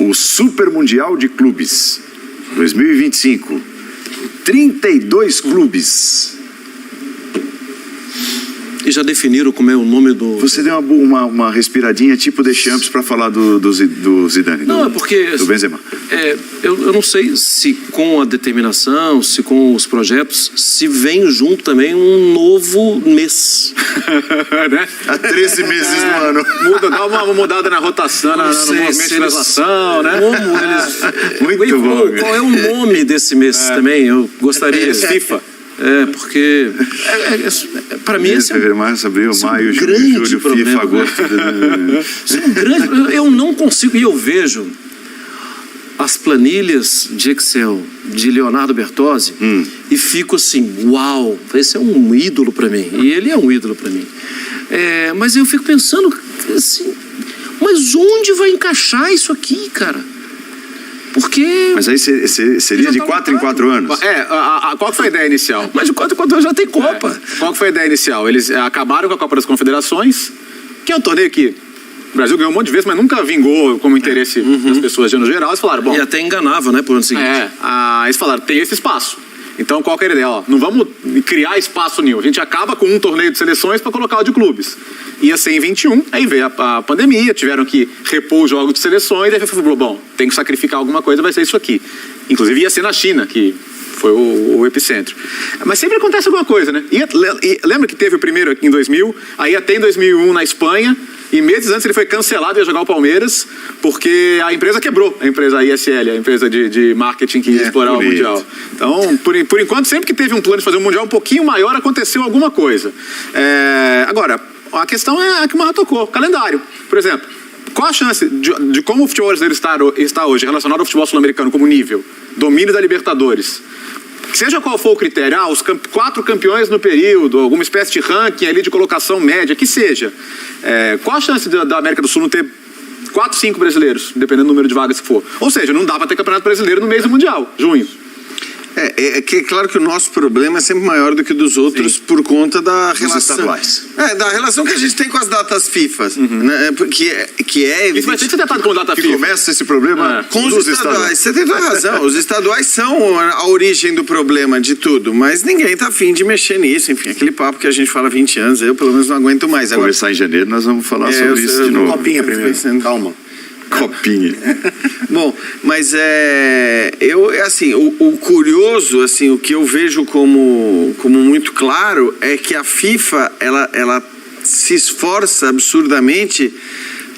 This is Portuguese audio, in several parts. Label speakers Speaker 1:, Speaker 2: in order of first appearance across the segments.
Speaker 1: o Super Mundial de Clubes 2025. 32 clubes.
Speaker 2: E já definiram como é o nome do...
Speaker 1: Você deu uma respiradinha tipo Deschamps para falar do Zidane.
Speaker 2: Não, é porque...
Speaker 1: Do Benzema.
Speaker 2: Eu não sei se com a determinação, se com os projetos, se vem junto também um novo mês.
Speaker 3: Né?
Speaker 1: Há 13 meses no ano.
Speaker 3: Dá uma mudada na rotação, no movimento de translação, né?
Speaker 2: Como eles...
Speaker 1: Muito bom.
Speaker 2: Qual é o nome desse mês também? Eu gostaria...
Speaker 3: FIFA.
Speaker 2: Porque para mim esse
Speaker 1: fevereiro, março, abril, maio,
Speaker 2: grande
Speaker 1: julho,
Speaker 2: problema.
Speaker 1: FIFA, agosto.
Speaker 2: Isso é um grande... Eu não consigo... E eu vejo as planilhas de Excel de Leonardo Bertozzi e fico assim, uau, esse é um ídolo para mim. E ele é um ídolo para mim. Mas eu fico pensando assim, mas onde vai encaixar isso aqui, cara? Porque...
Speaker 1: Mas aí seria de 4 em 4 anos?
Speaker 3: Qual foi a ideia inicial?
Speaker 2: Mas de 4 em 4 anos já tem Copa.
Speaker 3: Qual foi a ideia inicial? Eles acabaram com a Copa das Confederações, que é um torneio que o Brasil ganhou um monte de vezes, mas nunca vingou como interesse das pessoas no geral. Eles falaram, bom...
Speaker 2: E até enganava, né, por ano seguinte.
Speaker 3: Eles falaram, tem esse espaço. Então, qual que era a ideia? Não vamos criar espaço nenhum. A gente acaba com um torneio de seleções para colocar o de clubes. Ia ser em 21, aí veio a pandemia, tiveram que repor os jogos de seleções, aí a FIFA falou, bom, tem que sacrificar alguma coisa, vai ser isso aqui. Inclusive ia ser na China, que foi o epicentro. Mas sempre acontece alguma coisa, né? Lembra que teve o primeiro aqui em 2000, aí até em 2001 na Espanha, e meses antes ele foi cancelado e ia jogar o Palmeiras, porque a empresa quebrou, a empresa ISL, a empresa de marketing que ia explorar o Mundial. Então, por enquanto, sempre que teve um plano de fazer um Mundial um pouquinho maior, aconteceu alguma coisa. Agora, a questão é a que o Marra tocou, calendário. Por exemplo, qual a chance de como o futebol brasileiro está hoje relacionado ao futebol sul-americano como nível? Domínio da Libertadores. Seja qual for o critério, os 4 campeões no período, alguma espécie de ranking ali de colocação média, que seja. Qual a chance da América do Sul não ter 4, 5 brasileiros, dependendo do número de vagas que for? Ou seja, não dá para ter campeonato brasileiro no mês do Mundial, junho.
Speaker 4: É claro que o nosso problema é sempre maior do que o dos outros. Sim. Por conta da relação
Speaker 1: estaduais.
Speaker 4: Da relação que a gente tem com as datas FIFA, né? que é evidente.
Speaker 3: Isso vai ter que ser tratado com data
Speaker 1: que
Speaker 3: FIFA.
Speaker 1: Começa esse problema
Speaker 4: com os estaduais. Você tem toda razão. Os estaduais são a origem do problema de tudo, mas ninguém tá afim de mexer nisso. Enfim, aquele papo que a gente fala há 20 anos, eu pelo menos não aguento mais. Agora,
Speaker 1: começar em janeiro, nós vamos falar sobre isso de novo.
Speaker 4: Copinha primeiro. Calma.
Speaker 1: Copinha.
Speaker 4: Bom, mas assim, o curioso, assim, o que eu vejo como muito claro é que a FIFA, ela se esforça absurdamente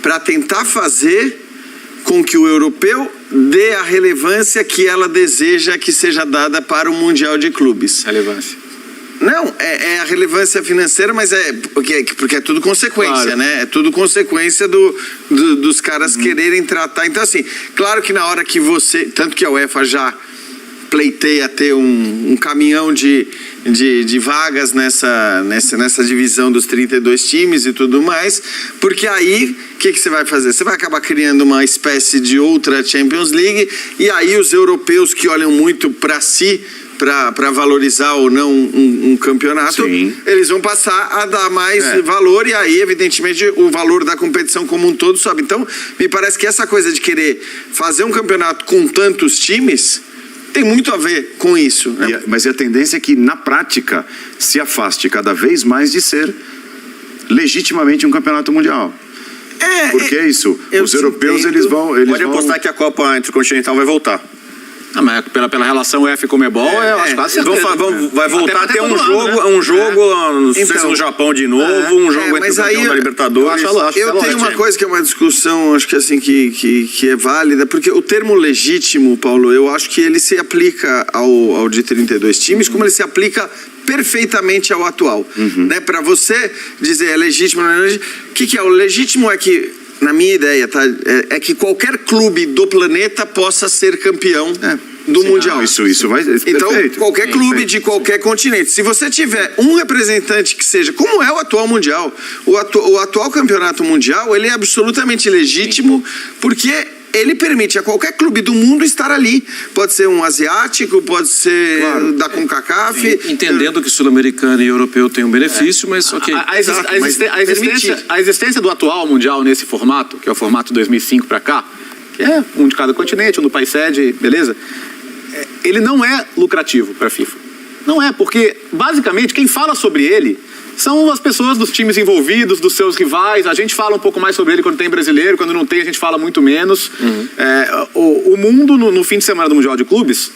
Speaker 4: para tentar fazer com que o europeu dê a relevância que ela deseja que seja dada para o Mundial de Clubes.
Speaker 3: Relevância.
Speaker 4: Não, é a relevância financeira, mas porque é tudo consequência, claro. Né? É tudo consequência dos caras quererem tratar. Então, assim, claro que na hora que você... Tanto que a UEFA já pleiteia ter um caminhão de vagas nessa divisão dos 32 times e tudo mais, porque aí, o que você vai fazer? Você vai acabar criando uma espécie de outra Champions League, e aí os europeus que olham muito para si, para valorizar ou não um campeonato, sim, eles vão passar a dar mais valor, e aí, evidentemente, o valor da competição como um todo sobe. Então, me parece que essa coisa de querer fazer um campeonato com tantos times tem muito a ver com isso. Né?
Speaker 1: Mas a tendência é que, na prática, se afaste cada vez mais de ser legitimamente um campeonato mundial. Porque é isso. Os europeus, eles vão...
Speaker 5: Pode apostar que a Copa Intercontinental vai voltar.
Speaker 3: Mas pela relação UEFA e Comebol, eu acho quase certeza.
Speaker 5: Vai voltar a ter um jogo, não sei se no Japão de novo, um jogo entre o campeão da Libertadores.
Speaker 4: Eu tenho uma coisa que é uma discussão, acho que assim, que é válida, porque o termo legítimo, Paulo, eu acho que ele se aplica ao de 32 times, como ele se aplica perfeitamente ao atual. Né? Para você dizer é legítimo, não é legítimo, o que é? O legítimo é que, na minha ideia, tá? É que qualquer clube do planeta possa ser campeão do Mundial.
Speaker 1: Isso vai...
Speaker 4: Então,
Speaker 1: perfeito.
Speaker 4: Qualquer clube de qualquer continente. Se você tiver um representante que seja, como é o atual Mundial, o atual campeonato mundial, ele é absolutamente legítimo, porque ele permite a qualquer clube do mundo estar ali. Pode ser um asiático, pode ser da CONCACAF.
Speaker 2: Entendendo que sul-americano e europeu tem um benefício, mas ok.
Speaker 3: A existência do atual Mundial nesse formato, que é o formato 2005 para cá, que é um de cada continente, um do país sede, beleza? Ele não é lucrativo para a FIFA. Não é, porque basicamente quem fala sobre ele são as pessoas dos times envolvidos, dos seus rivais. A gente fala um pouco mais sobre ele quando tem brasileiro, quando não tem a gente fala muito menos. O mundo no fim de semana do Mundial de Clubes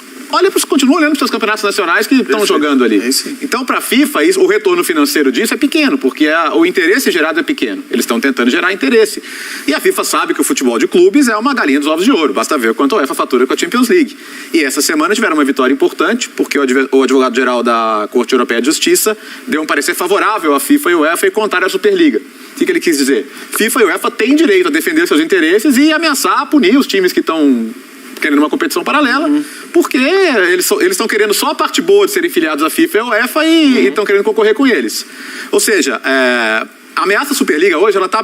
Speaker 3: continua olhando para os seus campeonatos nacionais que estão jogando ali. Então, para a FIFA, o retorno financeiro disso é pequeno, porque o interesse gerado é pequeno. Eles estão tentando gerar interesse. E a FIFA sabe que o futebol de clubes é uma galinha dos ovos de ouro. Basta ver quanto a UEFA fatura com a Champions League. E essa semana tiveram uma vitória importante, porque o advogado-geral da Corte Europeia de Justiça deu um parecer favorável à FIFA e UEFA e contar a Superliga. O que ele quis dizer? FIFA e UEFA têm direito a defender seus interesses e ameaçar, punir os times que estão querendo uma competição paralela, porque eles estão querendo só a parte boa de serem filiados à FIFA e à UEFA e estão querendo concorrer com eles. Ou seja, a ameaça Superliga hoje ela está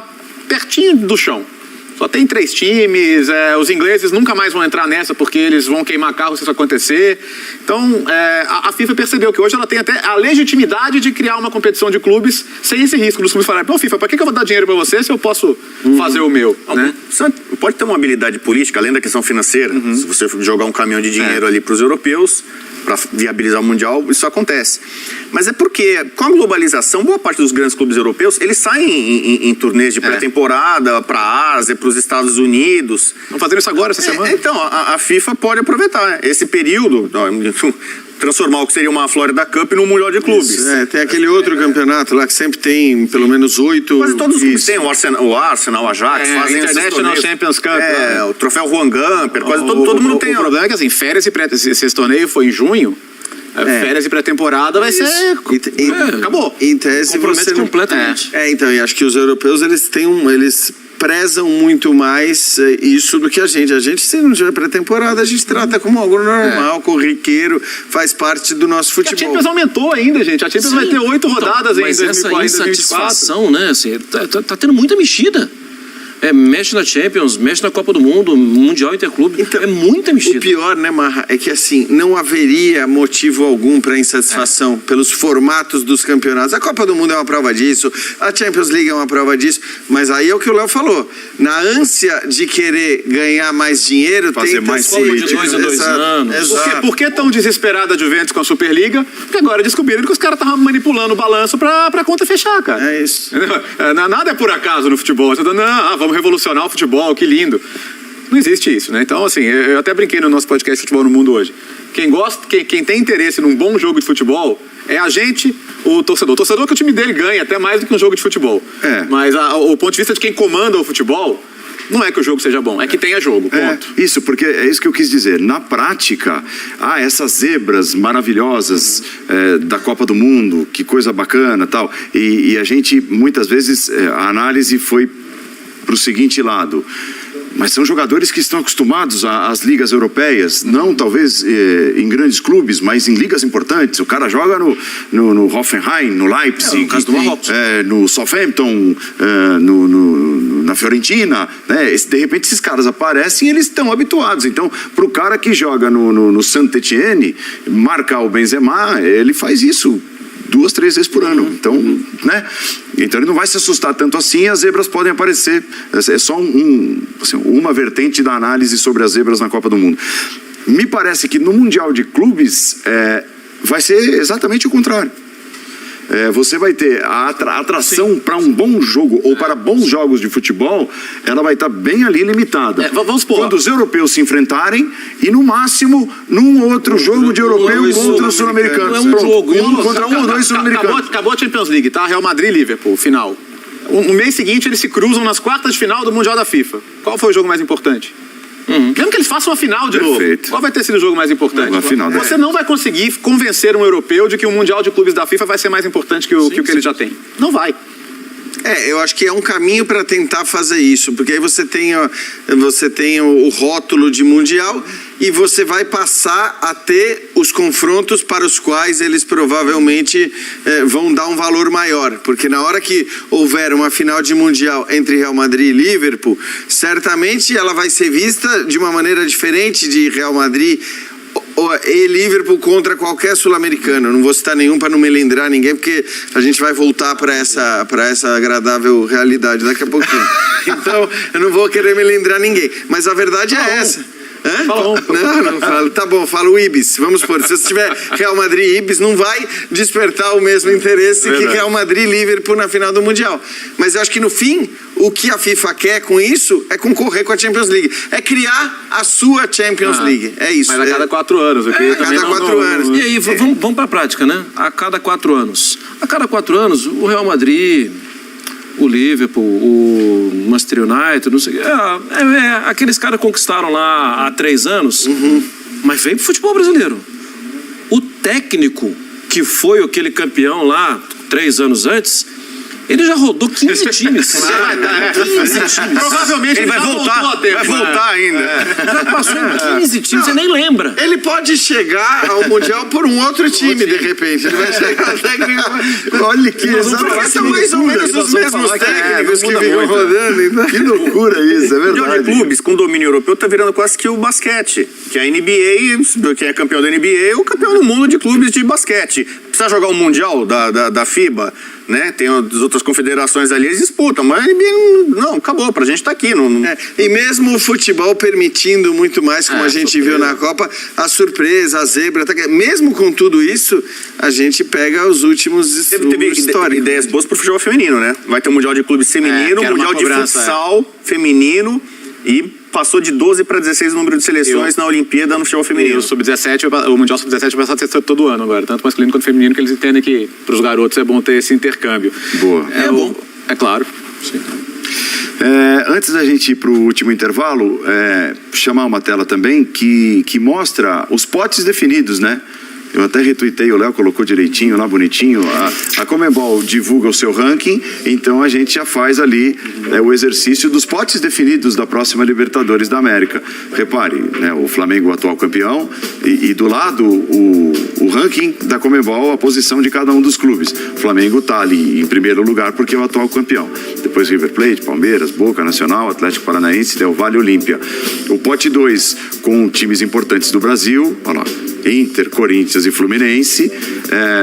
Speaker 3: pertinho do chão. Só tem 3 times, os ingleses nunca mais vão entrar nessa porque eles vão queimar carro se isso acontecer. Então, a FIFA percebeu que hoje ela tem até a legitimidade de criar uma competição de clubes sem esse risco dos clubes falarem, pô, FIFA, para que eu vou dar dinheiro para você se eu posso fazer o meu? Né?
Speaker 5: Pode ter uma habilidade política, além da questão financeira. Se você jogar um caminhão de dinheiro ali para os europeus, para viabilizar o Mundial, isso acontece. Mas é porque, com a globalização, boa parte dos grandes clubes europeus, eles saem em turnês de pré-temporada para a Ásia, para os Estados Unidos.
Speaker 3: Estão fazendo isso agora, essa semana?
Speaker 5: Então, a FIFA pode aproveitar esse período, transformar o que seria uma Florida Cup num Mundial de Clubes.
Speaker 4: Isso, tem aquele outro campeonato lá que sempre tem pelo menos 8...
Speaker 5: Quase todos os clubes têm, o Arsenal, o Ajax, fazem
Speaker 3: International Champions Cup.
Speaker 5: O troféu Juan Gamper, quase todo mundo tem.
Speaker 3: O problema é que assim, férias e esse torneio foi em junho, férias e pré-temporada vai ser... acabou.
Speaker 4: Em tese você não...
Speaker 2: completamente.
Speaker 4: Então, e acho que os europeus, eles prezam muito mais isso do que a gente. A gente, se não tiver pré-temporada, a gente trata como algo normal, corriqueiro, faz parte do nosso futebol.
Speaker 3: A Champions aumentou ainda, gente. A Champions vai ter 8 rodadas em 2024.
Speaker 2: Mas essa insatisfação, né? Assim, tá tendo muita mexida. Mexe na Champions, mexe na Copa do Mundo, Mundial Interclube. Então, é muita mexida.
Speaker 4: O pior, né, Marra, é que assim, não haveria motivo algum para insatisfação pelos formatos dos campeonatos. A Copa do Mundo é uma prova disso, a Champions League é uma prova disso, mas aí é o que o Léo falou. Na ânsia de querer ganhar mais dinheiro,
Speaker 1: fazer mais
Speaker 2: Copa de 2 em 2 anos.
Speaker 3: Por que tão desesperada a Juventus com a Superliga? Porque agora descobriram que os caras estavam manipulando o balanço pra conta fechar, cara.
Speaker 4: É isso.
Speaker 3: Nada é por acaso no futebol. Você tá dando, vamos revolucionar o futebol, que lindo. Não existe isso, né? Então, assim, eu até brinquei no nosso podcast Futebol no Mundo hoje. Quem tem interesse num bom jogo de futebol é a gente, o torcedor. O torcedor que o time dele ganha, até mais do que um jogo de futebol. Mas o ponto de vista de quem comanda o futebol, não é que o jogo seja bom, é que tenha jogo, ponto.
Speaker 1: Isso, porque é isso que eu quis dizer. Na prática, essas zebras maravilhosas da Copa do Mundo, que coisa bacana, tal. E a gente, muitas vezes, a análise foi para o seguinte lado: mas são jogadores que estão acostumados às ligas europeias, não talvez em grandes clubes, mas em ligas importantes. O cara joga no Hoffenheim, no Leipzig,
Speaker 2: no caso do Marrocos,
Speaker 1: no Southampton, na Fiorentina, né? De repente esses caras aparecem e eles estão habituados. Então, para o cara que joga no Saint-Étienne, marcar o Benzema, ele faz isso 2, 3 vezes por ano. Então, né? Então ele não vai se assustar tanto assim. As zebras podem aparecer. É só uma vertente da análise sobre as zebras na Copa do Mundo. Me parece que no Mundial de Clubes vai ser exatamente o contrário. Você vai ter a atração para um bom jogo ou para bons jogos de futebol, ela vai estar bem ali limitada.
Speaker 3: Vamos supor,
Speaker 1: quando os europeus se enfrentarem e no máximo num outro jogo de europeu contra os sul-americanos.
Speaker 2: Não é um jogo.
Speaker 1: Contra um ou dois sul-americanos.
Speaker 3: Acabou a Champions League, tá? Real Madrid e Liverpool, final. No mês seguinte eles se cruzam nas quartas de final do Mundial da FIFA. Qual foi o jogo mais importante? Mesmo que eles façam a final de novo. Qual vai ter sido o jogo mais importante?
Speaker 1: Final, né?
Speaker 3: Você não vai conseguir convencer um europeu de que o Mundial de Clubes da FIFA vai ser mais importante que o que ele já tem. Não vai.
Speaker 4: Eu acho que é um caminho para tentar fazer isso, porque aí você tem o rótulo de Mundial e você vai passar a ter os confrontos para os quais eles provavelmente vão dar um valor maior, porque na hora que houver uma final de Mundial entre Real Madrid e Liverpool, certamente ela vai ser vista de uma maneira diferente de Real Madrid e Liverpool contra qualquer sul-americano. Eu não vou citar nenhum para não melindrar ninguém, porque a gente vai voltar para essa agradável realidade daqui a pouquinho. Então, eu não vou querer melindrar ninguém. Mas a verdade é essa. Não falo. Tá bom, fala o Ibis. Vamos supor, se você tiver Real Madrid e Ibis, não vai despertar o mesmo interesse que Real Madrid e Liverpool na final do Mundial. Mas eu acho que no fim, o que a FIFA quer com isso é concorrer com a Champions League. É criar a sua Champions League. É isso.
Speaker 3: Mas a cada 4 anos.
Speaker 4: A cada 4 anos.
Speaker 2: E aí, vamos para a prática, né? A cada 4 anos. A cada 4 anos, o Real Madrid, o Liverpool, o Manchester United, não sei o quê. Aqueles caras conquistaram lá há 3 anos, mas veio pro futebol brasileiro. O técnico que foi aquele campeão lá 3 anos antes, ele já rodou 15 times. 15 times.
Speaker 3: Provavelmente
Speaker 5: Ele vai voltar ainda.
Speaker 2: Já passou em 15 times, você nem lembra.
Speaker 4: Ele pode chegar ao Mundial por um outro time, de repente. Ele vai chegar técnico. Olha que exatamente. São mais ou menos os mesmos técnicos que ficam rodando. Então.
Speaker 1: Que loucura isso, é
Speaker 5: O Mundial de
Speaker 1: verdade.
Speaker 5: clubes com domínio europeu tá virando quase que o basquete. Que a NBA, quem é campeão da NBA, é o campeão do mundo de clubes de basquete. Precisa jogar um Mundial da FIBA, né? Tem as outras confederações ali, eles disputam, mas a NBA não, acabou, pra gente tá aqui.
Speaker 4: E mesmo o futebol permitindo muito mais, como a gente viu na Copa, a surpresa, a zebra, mesmo com tudo isso, a gente pega os últimos
Speaker 5: Teve
Speaker 4: históricos.
Speaker 5: ideias boas pro futebol feminino, né? Vai ter um Mundial de clubes feminino,
Speaker 3: que era uma
Speaker 5: Mundial de
Speaker 3: cobrança,
Speaker 5: futsal feminino e passou de 12 para 16 o número de seleções na Olimpíada no futebol
Speaker 3: E
Speaker 5: feminino.
Speaker 3: o Sub-17, o Mundial Sub-17 vai passar todo ano agora, tanto masculino quanto feminino, que eles entendem que pros garotos é bom ter esse intercâmbio.
Speaker 1: Boa.
Speaker 3: É bom. É claro. Sim.
Speaker 1: Antes da gente ir para o último intervalo, chamar uma tela também que mostra os potes definidos, né? Eu até retuitei, o Léo colocou direitinho lá, bonitinho. A Conmebol divulga o seu ranking, então a gente já faz ali o exercício dos potes definidos da próxima Libertadores da América. Repare, né, o Flamengo, o atual campeão, e do lado o ranking da Conmebol, a posição de cada um dos clubes. O Flamengo está ali em primeiro lugar porque é o atual campeão. Depois River Plate, Palmeiras, Boca, Nacional, Atlético Paranaense, Del Valle e Olímpia. O pote 2 com times importantes do Brasil, olha lá, Inter, Corinthians e Fluminense.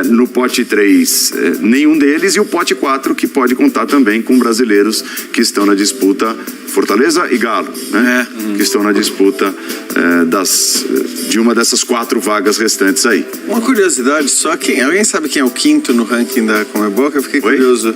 Speaker 1: No pote 3, nenhum deles. E o pote 4, que pode contar também com brasileiros que estão na disputa, Fortaleza e Galo, né? Que estão na disputa de uma dessas 4 vagas restantes aí.
Speaker 4: Uma curiosidade só, alguém sabe quem é o 5º no ranking da Conmebol? Eu fiquei curioso.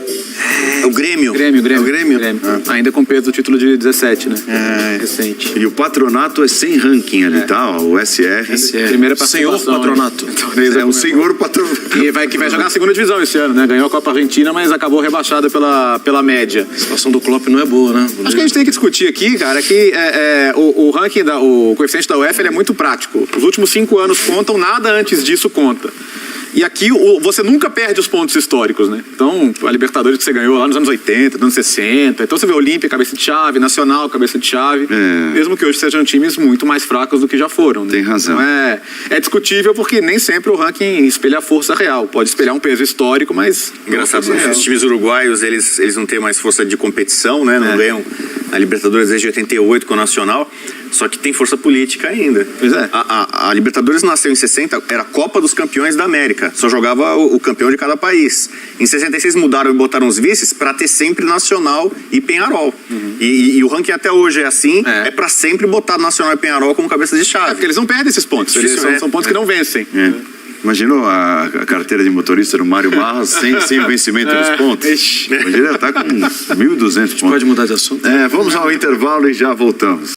Speaker 5: É o Grêmio.
Speaker 3: Grêmio.
Speaker 4: É o Grêmio?
Speaker 3: Ainda com peso do título de 17, né? Recente.
Speaker 1: E o Patronato é sem ranking ali, tá? O SR.
Speaker 3: Primeira
Speaker 2: Senhor
Speaker 3: participação,
Speaker 2: Patronato.
Speaker 3: né?
Speaker 1: O senhor Patronato.
Speaker 3: Que vai jogar a segunda divisão esse ano, né? Ganhou a Copa Argentina, mas acabou rebaixada pela média.
Speaker 2: A situação do Klopp não é boa, né?
Speaker 3: Acho que a gente tem que discutir aqui, cara, que o ranking, o coeficiente da UEFA ele é muito prático. Os últimos 5 anos contam, nada antes disso conta. E aqui você nunca perde os pontos históricos, né? Então, a Libertadores que você ganhou lá nos anos 80, nos anos 60. Então você vê Olímpia, cabeça de chave, Nacional, cabeça de chave. Mesmo que hoje sejam times muito mais fracos do que já foram. Né?
Speaker 1: Tem razão.
Speaker 3: Então é discutível porque nem sempre o ranking espelha a força real. Pode espelhar um peso histórico, mas...
Speaker 5: Engraçado, os times uruguaios, eles não têm mais força de competição, né? Não ganham a Libertadores desde 88 com o Nacional, só que tem força política ainda.
Speaker 3: Pois é.
Speaker 5: A Libertadores nasceu em 60, era a Copa dos Campeões da América, só jogava o campeão de cada país. Em 66 mudaram e botaram os vices para ter sempre Nacional e Peñarol. E o ranking até hoje é assim, é para sempre botar Nacional e Peñarol como cabeça de chave.
Speaker 3: Porque eles não perdem esses pontos, são pontos que não vencem.
Speaker 1: Imaginou a carteira de motorista do Mário Barros sem o vencimento dos pontos? Imagina, tá com 1.200 pontos.
Speaker 2: Pode mudar de assunto?
Speaker 1: Vamos ao intervalo e já voltamos.